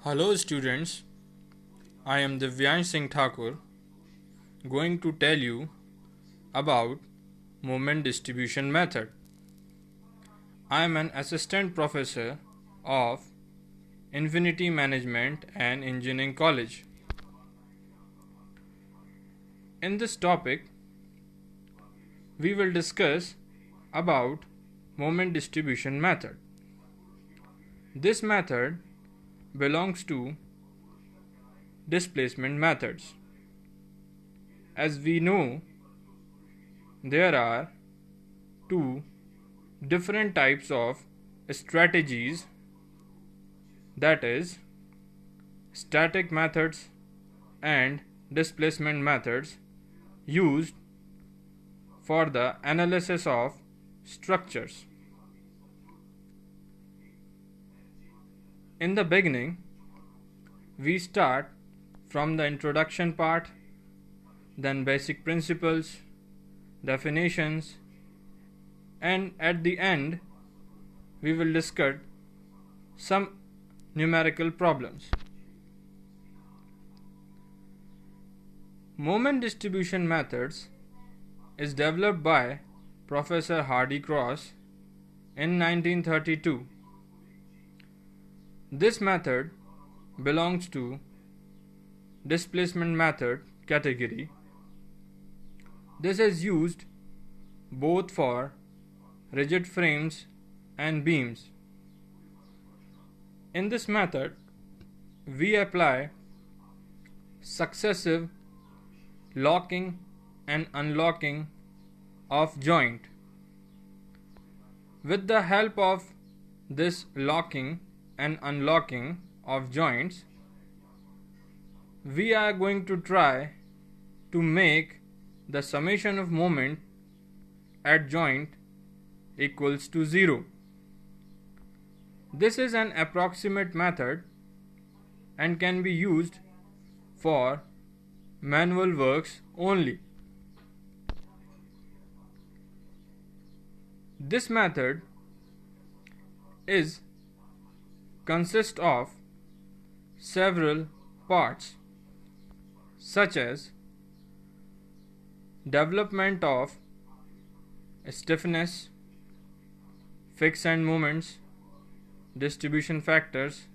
Hello students, I am Divyansh Singh Thakur going to tell you about moment distribution method. I am an assistant professor of Infinity Management and Engineering College. In this topic, we will discuss about moment distribution method. This method belongs to displacement methods. As we know, there are two different types of strategies, that is, static methods and displacement methods used for the analysis of structures. In the beginning, we start from the introduction part, then basic principles, definitions, and at the end, we will discuss some numerical problems. Moment distribution methods is developed by Professor Hardy Cross in 1932. This method belongs to displacement method category. This is used both for rigid frames and beams. In this method, we apply successive locking and unlocking of joint. With the help of this locking and unlocking of joints, we are going to try to make the summation of moment at joint equals to 0. This is an approximate method and can be used for manual works only. This method consists of several parts, such as development of stiffness, fixed end moments, distribution factors,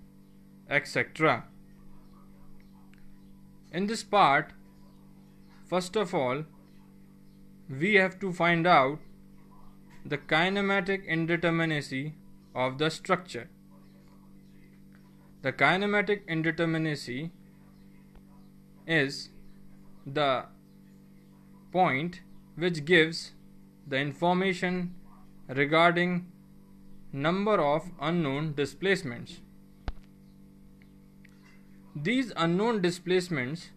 etc. In this part, first of all, we have to find out the kinematic indeterminacy of the structure. The kinematic indeterminacy is the point which gives the information regarding number of unknown displacements. These unknown displacements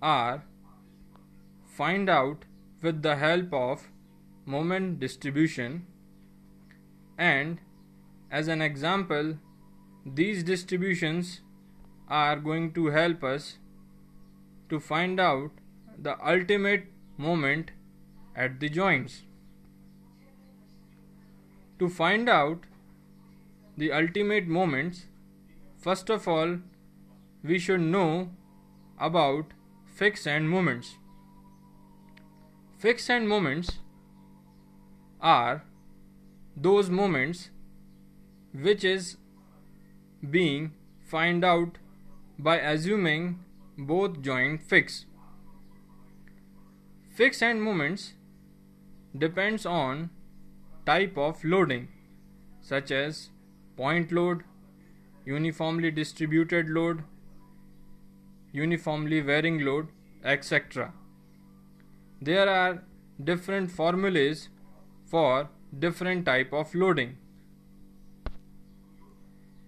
are found out with the help of moment distribution, and as an example, these distributions are going to help us to find out the ultimate moment at the joints. To find out the ultimate moments, first of all, we should know about fixed end moments. Fixed end moments are those moments which is being found out by assuming both joint fixed. Fixed end moments depends on type of loading, such as point load, uniformly distributed load, uniformly varying load, etc. There are different formulas for different type of loading.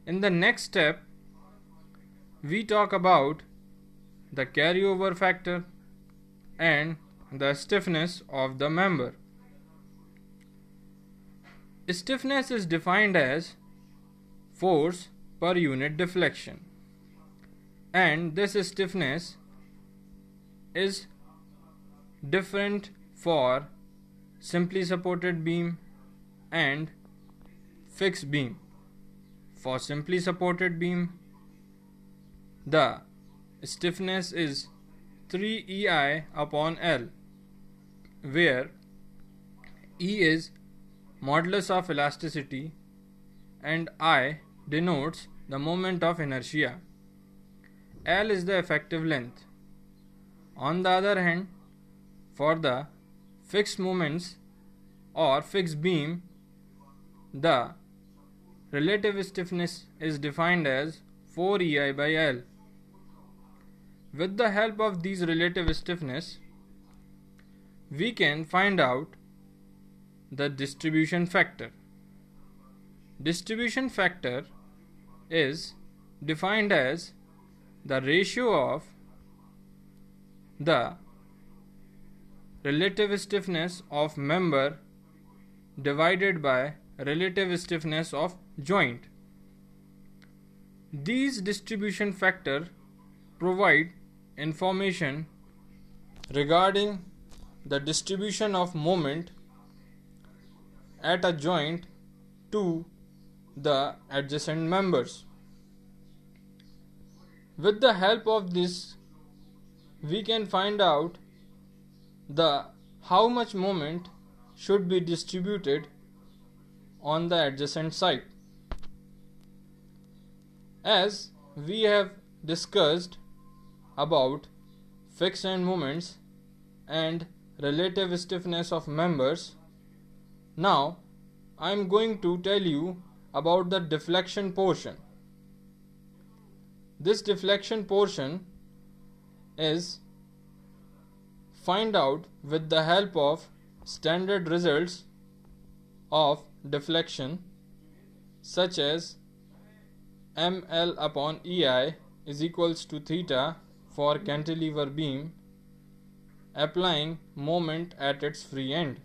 In the next step, we talk about the carryover factor and the stiffness of the member. Stiffness is defined as force per unit deflection, and this stiffness is different for simply supported beam and fixed beam. For simply supported beam, the stiffness is 3EI upon L, where E is modulus of elasticity and I denotes the moment of inertia. L is the effective length. On the other hand, for the fixed moments or fixed beam, the relative stiffness is defined as 4EI by L. With the help of these relative stiffness, we can find out the distribution factor. Distribution factor is defined as the ratio of the relative stiffness of member divided by relative stiffness of joint. These distribution factor provide information regarding the distribution of moment at a joint to the adjacent members. With the help of this, we can find out how much moment should be distributed on the adjacent site. As we have discussed about fixed end moments and relative stiffness of members, now I am going to tell you about the deflection portion. This deflection portion is find out with the help of standard results of deflection such as ml upon EI is equals to theta for cantilever beam applying moment at its free end,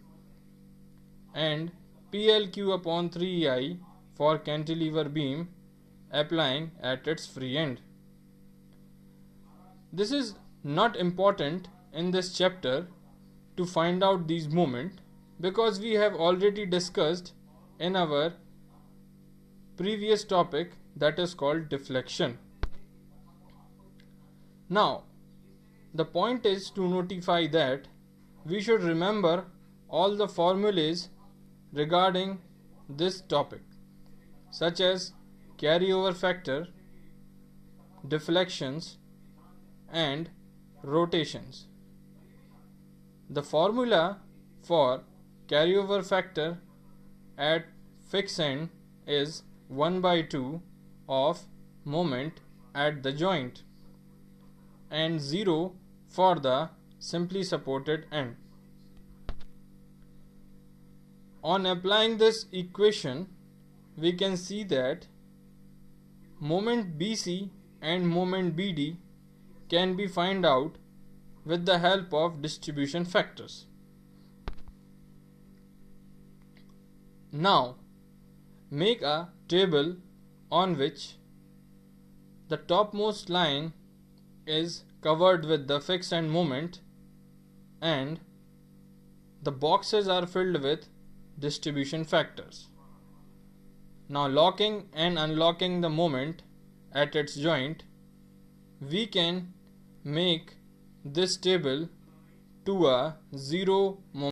and PLQ upon 3EI for cantilever beam applying at its free end. This is not important in this chapter to find out these moments because we have already discussed in our previous topic, that is called deflection. Now, the point is to notify that we should remember all the formulas regarding this topic, such as carryover factor, deflections, and rotations. The formula for carryover factor at fixed end is 1 by 2 of moment at the joint and 0 for the simply supported end. On applying this equation, we can see that moment BC and moment BD can be found out with the help of distribution factors. Now, make a table on which the topmost line is covered with the fixed end moment and the boxes are filled with distribution factors. Now, locking and unlocking the moment at its joint, we can make this table to a zero moment.